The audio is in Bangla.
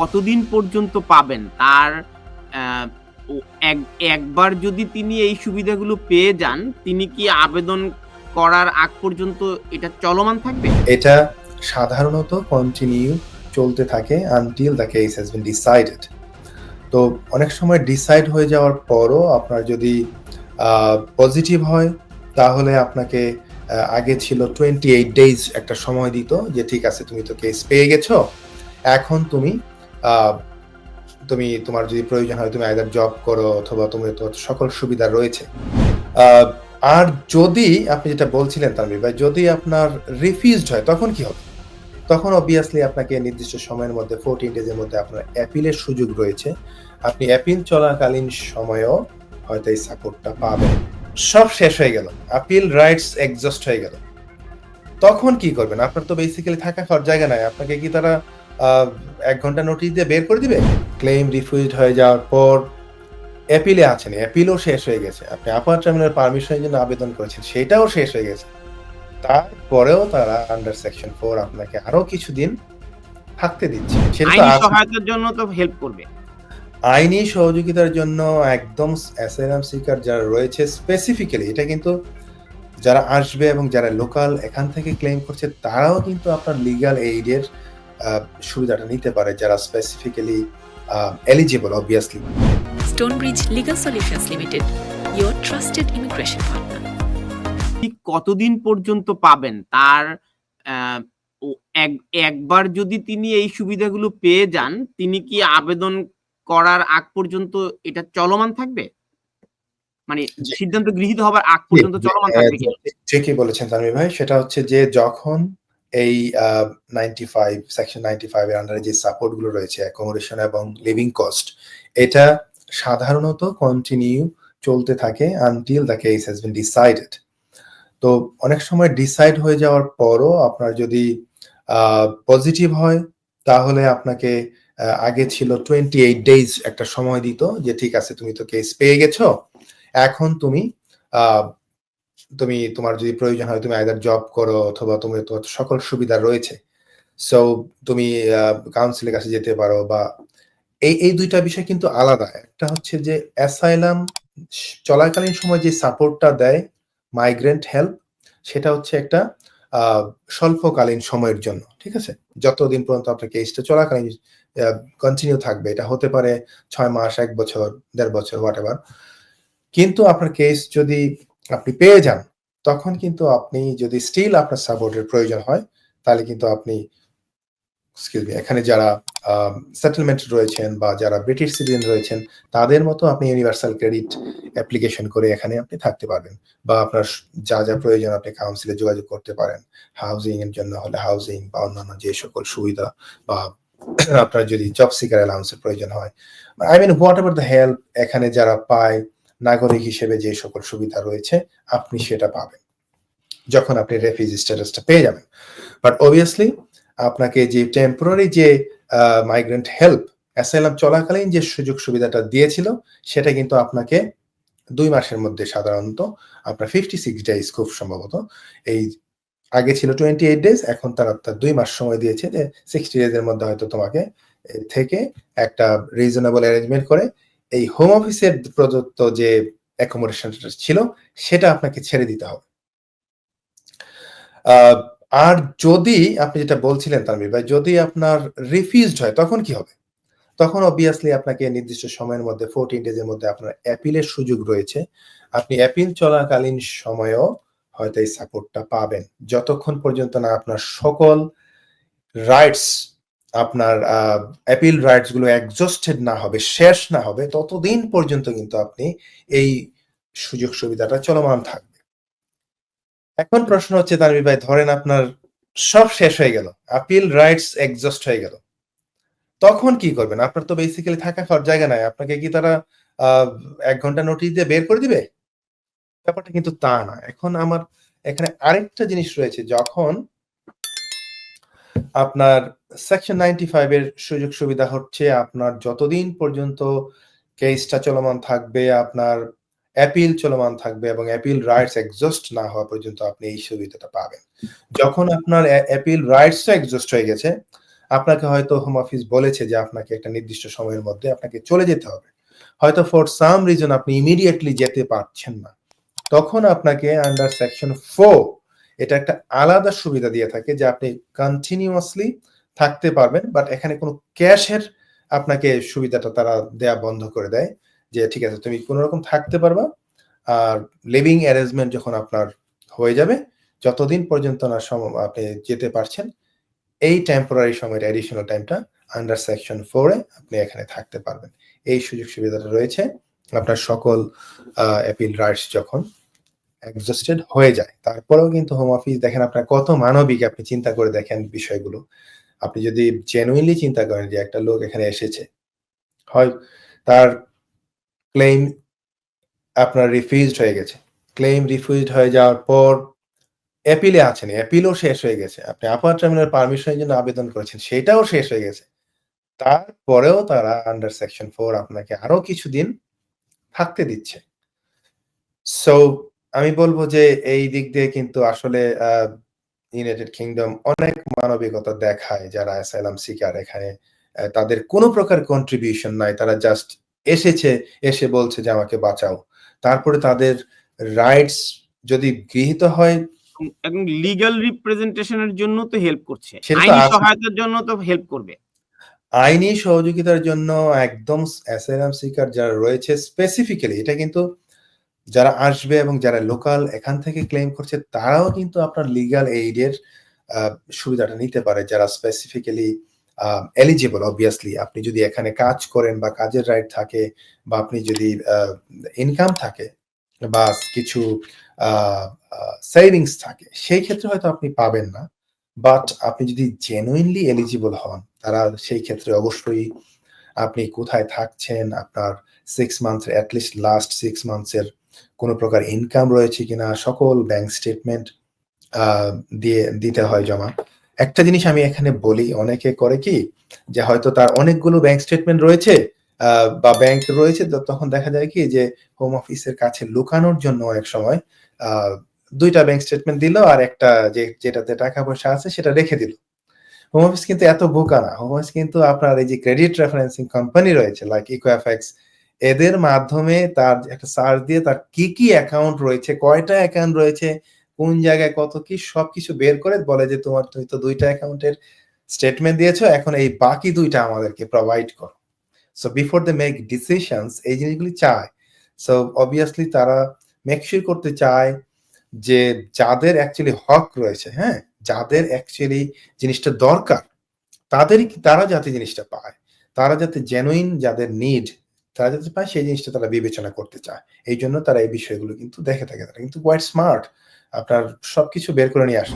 কতদিন পর্যন্ত পাবেন? তার অ্যা ও একবার যদি তিনি এই সুবিধাগুলো পেয়ে যান, তিনি কি আবেদন করার আগ পর্যন্ত এটা চলমান থাকবে? এটা সাধারণত কন্টিনিউ চলতে থাকে until the case has been decided. তো অনেক সময় ডিসাইড হয়ে যাওয়ার পরও আপনার যদি পজিটিভ হয়, তাহলে আপনাকে আগে ছিল 28 ডেজ একটা সময় দিত যে ঠিক আছে তুমি তো কেস পেয়ে গেছো, এখন তুমি তোমার যদি প্রয়োজন হয় তুমি আইদার জব করো অথবা তোমার সকল সুবিধা রয়েছে। আর যদি আপনি যেটা বলছিলেন তানভীর ভাই, যদি আপনার রিফিউজড হয় তখন কি হবে? তখন অবভিয়াসলি আপনাকে নির্দিষ্ট সময়ের মধ্যে 14 ডেজের মধ্যে আপনার অ্যাপিলের সুযোগ রয়েছে। আপনি অ্যাপিল চলাকালীন সময়েও হয়তো এই সাপোর্টটা পাবেন। সব শেষ হয়ে গেল। আপিল রাইটস এক্সহস্ট হয়ে গেল। তখন কি করবেন? আপনার তো বেসিক্যালি থাকা খাওয়ার জায়গা নাই। আপনাকে কি তারা ১ ঘন্টা নোটিশ দিয়ে বের করে দিবে? ক্লেম রিফিউজড হয়ে যাওয়ার পর অ্যাপিলে আছেন, অ্যাপিলও শেষ হয়ে গেছে। আপনি আপার ট্রাইব্যুনাল পারমিশনের জন্য আবেদন করেছেন, সেটাও শেষ হয়ে গেছে। তারপরেও তারা আন্ডার সেকশন 4 আপনাকে আরো কিছুদিন থাকতে দিচ্ছে। সেটা তো আইনি সহায়তার জন্য তো হেল্প করবে। আইনি সহযোগিতার জন্য একদম অ্যাসাইলাম সিকার যারা রয়েছে স্পেসিফিক্যালি, এটা কিন্তু যারা আসবে এবং যারা লোকাল এখান থেকে ক্লেম করছে তারাও কিন্তু আপনার লিগ্যাল এইডের সুবিধাটা নিতে পারে, যারা specifically eligible obviously. Stonebridge Legal Solutions Limited, your trusted immigration partner. ঠিক কতদিন পর্যন্ত পাবেন? তার অ্যা ও একবার যদি তিনি এই সুবিধাগুলো পেয়ে যান, তিনি কি আবেদন করার আগ পর্যন্ত এটা চলমান থাকবে? মানে সিদ্ধান্ত গৃহীত হবার আগ পর্যন্ত চলমান থাকবে কি? ঠিকই বলেছেন তানভীর ভাই। সেটা হচ্ছে যে যখন এই 95 সেকশন 95 এর আন্ডারে যে সাপোর্ট গুলো রয়েছে অ্যাকোমোডেশন এবং লিভিং কস্ট, এটা সাধারণত কন্টিনিউ চলতে থাকে until the case has been decided. তো অনেক সময় ডিসাইড হয়ে যাওয়ার পরও আপনার যদি পজিটিভ হয়, তাহলে আপনাকে আগে ছিল 28 ডেজ একটা সময় দিত যে ঠিক আছে তুমি তো কেস পেয়ে গেছো, এখন তুমি তোমার যদি প্রয়োজন হয় তুমি আইদার জব করো অথবা তোমার সকল সুবিধা রয়েছে। সো তুমি কাউন্সিলের কাছে যেতে পারো, বা এই ২ টা বিষয় কিন্তু আলাদা। একটা হচ্ছে যে অ্যাসাইলাম চলাকালীন সময় যে সাপোর্টটা দেয় মাইগ্রেন্ট হেল্প, সেটা হচ্ছে একটা স্বল্পকালীন সময়ের জন্য। ঠিক আছে? যতদিন পর্যন্ত আপনার কেসটা চলাকালীন কন্টিনিউ থাকবে। এটা হতে পারে ৬ মাস, ১ বছর, ১.৫ বছর হোয়াটএভার। কিন্তু আপনার কেস যদি আপনি পেয়ে যান, তখন কিন্তু আপনি যদি স্টিল আপনার সাপোর্টের প্রয়োজন হয়, তাহলে কিন্তু আপনি এখানে যারা সেটেলমেন্ট রয়েছেন বা যারা ব্রিটিশ সিটিজেন রয়েছেন, তাদের মতো আপনি ইউনিভার্সাল ক্রেডিট অ্যাপ্লিকেশন করে এখানে আপনি থাকতে পারবেন। বা আপনার যা প্রয়োজন আপনি কাউন্সিলে যোগাযোগ করতে পারেন। হাউজিং এর জন্য হলে হাউজিং বা অন্যান্য যে সকল সুবিধা, বা আপনার যদি জব সিকার অ্যালাউন্স এর প্রয়োজন হয়, I mean whatever the help এখানে যারা পায়, নাগরিক হিসেবে যে সকল সুবিধা রয়েছে আপনি সেটা পাবেন যখন আপনি রেফিউজি স্ট্যাটাসটা পেয়ে যাবেন। বাট অবভিয়াসলি আপনাকে যে টেম্পোরারি যে মাইগ্রেন্ট হেল্প অ্যাসাইলাম চলাকালীন যে সুযোগ সুবিধাটা দিয়েছিল, সেটা কিন্তু আপনাকে ২ মাসের মধ্যে সাধারণত আপনার 56 ডেজ খুব সম্ভবত, এই আগে ছিল 28 ডেজ, এখন তারা ২ মাস সময় দিয়েছে যে 60 ডেজ এর মধ্যে হয়তো তোমাকে থেকে একটা রিজনেবল অ্যারেঞ্জমেন্ট করে এই হোম অফিসের প্রদত্ত যে অ্যাকোমোডেশনটা ছিল সেটা আপনাকে ছেড়ে দিতে হবে। আর যদি আপনি যেটা বলছিলেন তানভীর ভাই, যদি আপনার রিফিউজড হয় তখন কি হবে? তখন অবভিয়াসলি আপনাকে নির্দিষ্ট সময়ের মধ্যে 14 ডেজের মধ্যে আপনার অ্যাপিলের সুযোগ রয়েছে। আপনি অ্যাপিল চলাকালীন সময়েও হয়তো এই সাপোর্টটা পাবেন। যতক্ষণ পর্যন্ত না আপনার সকল রাইটস, আপনার অ্যাপিল রাইটস গুলো এক্সহস্টেড না হবে, শেষ না হবে, ততদিন পর্যন্ত কিন্তু আপনি এই সুযোগ সুবিধাটা চলমান থাকবে। এখন প্রশ্ন হচ্ছে তানভীর ভাই, ধরেন আপনার সব শেষ হয়ে গেল, আপিল রাইটস এক্সহস্ট হয়ে গেল, তখন কি করবেন? আপনার তো বেসিক্যালি থাকা খাওয়ার জায়গা নাই। আপনাকে কি তারা ১ ঘন্টা নোটিশ দিয়ে বের করে দিবে? ব্যাপারটা কিন্তু তা না। এখন আমার এখানে আরেকটা জিনিস রয়েছে, যখন আপনার সেকশন 95 এর সুযোগ সুবিধা হচ্ছে আপনার যতদিন পর্যন্ত কেসটা চলমান থাকবে, আপনার অ্যাপিল চলমান থাকবে এবং অ্যাপিল রাইটস এক্সহস্ট না হওয়া পর্যন্ত আপনি এই সুবিধাটা পাবেন। যখন আপনার অ্যাপিল রাইটস ও এক্সহস্ট হয়ে গেছে, আপনাকে হয়তো হোম অফিস বলেছে যে আপনাকে একটা নির্দিষ্ট সময়ের মধ্যে আপনাকে চলে যেতে হবে, হয়তো ফর সাম রিজন আপনি ইমিডিয়েটলি যেতে পারছেন না, তখন আপনাকে আন্ডার সেকশন 4 এটা একটা আলাদা সুবিধা দিয়ে থাকে যে আপনি কন্টিনিউয়াসলি থাকতে পারবেন, বাট এখানে কোনো ক্যাশের আপনাকে সুবিধাটা তারা দেয়া বন্ধ করে দেয়, যে ঠিক আছে তুমি কোনো রকম থাকতে পারবা, আর লিভিং অ্যারেঞ্জমেন্ট যখন আপনার হয়ে যাবে, যতদিন পর্যন্ত না আপনি যেতে পারছেন, এই টেম্পোরারি সময়ের অ্যাডিশনাল টাইমটা আন্ডার সেকশন 4 এ আপনি এখানে থাকতে পারবেন। এই সুযোগ সুবিধাটা রয়েছে আপনার সকল অ্যাপিল রাইটস যখন এক্সস্টেড হয়ে যায়। তারপরেও কিন্তু হোম অফিস দেখেন আপনার কত মানবিক, আপনি চিন্তা করে দেখেন বিষয়গুলো। আপনি যদি জেনুইনলি চিন্তা করেন যে একটা লোক এখানে এসেছে, হয় তার ক্লেম আপনার রিফিউজড হয়ে গেছে, ক্লেম রিফিউজড হয়ে যাওয়ার পর অ্যাপিলে আছেন, অ্যাপিলও শেষ হয়ে গেছে, আপনি আপার ট্রাইব্যুনাল পারমিশনের জন্য আবেদন করেছেন, সেটাও শেষ হয়ে গেছে, তারপরেও তারা আন্ডার সেকশন 4 আপনাকে আরো কিছুদিন থাকতে দিচ্ছে। সো আমি বলব যে এই দিক দিয়ে কিন্তু আসলে ইউনাইটেড কিংডম অনেক মানবিকতা দেখায় যারা অ্যাসাইলাম সিকার এখানে। তাদের কোনো প্রকার কন্ট্রিবিউশন নাই, তারা জাস্ট এসেছে, এসে বলছে যে আমাকে বাঁচাও। তারপরে তাদের রাইটস যদি গৃহীত হয়, এবং লিগ্যাল রিপ্রেজেন্টেশনের জন্য তো হেল্প করছে, সেটা তো আইনি আছে। সহায়তার জন্য তো হেল্প করবে। আইনি সহযোগিতার জন্য একদম অ্যাসাইলাম সিকার যারা রয়েছে স্পেসিফিক্যালি, এটা কিন্তু যারা আসবে এবং যারা লোকাল এখান থেকে ক্লেম করছে তারাও কিন্তু আপনার লিগ্যাল এইডের সুবিধাটা নিতে পারে, যারা স্পেসিফিক্যালি এলিজিবল। অবভিয়াসলি আপনি যদি এখানে কাজ করেন বা কাজের রাইট থাকে, বা আপনি যদি ইনকাম থাকে বা কিছু সেভিংস থাকে, সেই ক্ষেত্রে হয়তো আপনি পাবেন না, বাট আপনি যদি জেনুইনলি এলিজিবল হন, তারা সেই ক্ষেত্রে অবশ্যই আপনি কোথায় থাকছেন, আপনার 6 মান্থস অ্যাটলিস্ট লাস্ট 6 মান্থসের কোনো প্রকার ইনকাম রয়েছে কিনা, সকল ব্যাংক স্টেটমেন্ট দিয়ে দিতে হয় জমা। একটা জিনিস আমি এখানে বলি, অনেকে করে কি যে হয়তো তার অনেকগুলো ব্যাংক স্টেটমেন্ট রয়েছে বা ব্যাংক রয়েছে, তখন দেখা যায় কি যে হোম অফিসের কাছে লুকানোর জন্য অনেক সময় 2টা ব্যাংক স্টেটমেন্ট দিল আর একটা যেটাতে টাকা পয়সা আছে সেটা রেখে দিল। হোম অফিস কিন্তু এত বোকা না। হোম অফিস কিন্তু আপনার এই যে ক্রেডিট রেফারেন্সিং কোম্পানি রয়েছে লাইক ইকোএফএক্স, এদের মাধ্যমে তার একটা সার্চ দিয়ে তার কি অ্যাকাউন্ট রয়েছে, কয়টা অ্যাকাউন্ট রয়েছে, কোন জায়গায় কত কি সবকিছু বের করে বলে যে তুমি তো 2টা অ্যাকাউন্টের স্টেটমেন্ট দিয়েছো, এখন এই বাকি 2টা আমাদেরকে প্রোভাইড করো। So before they make decisions এই জিনিসগুলি চায়। সো অবভিয়াসলি তারা মেক শিওর করতে চায় যে যাদের অ্যাকচুয়ালি হক রয়েছে, হ্যাঁ, যাদের অ্যাকচুয়ালি জিনিসটা দরকার, তারা যাতে জিনিসটা পায়, তারা যাতে জেনুইন যাদের নিড তারা যাতে পায়, সেই জিনিসটা তারা বিবেচনা করতে চায়। এই জন্য তারা এই বিষয়গুলো কিন্তু দেখে থাকে, তারা কিন্তু কোয়াইট স্মার্ট, আপনার সবকিছু বের করে নিয়ে আসে।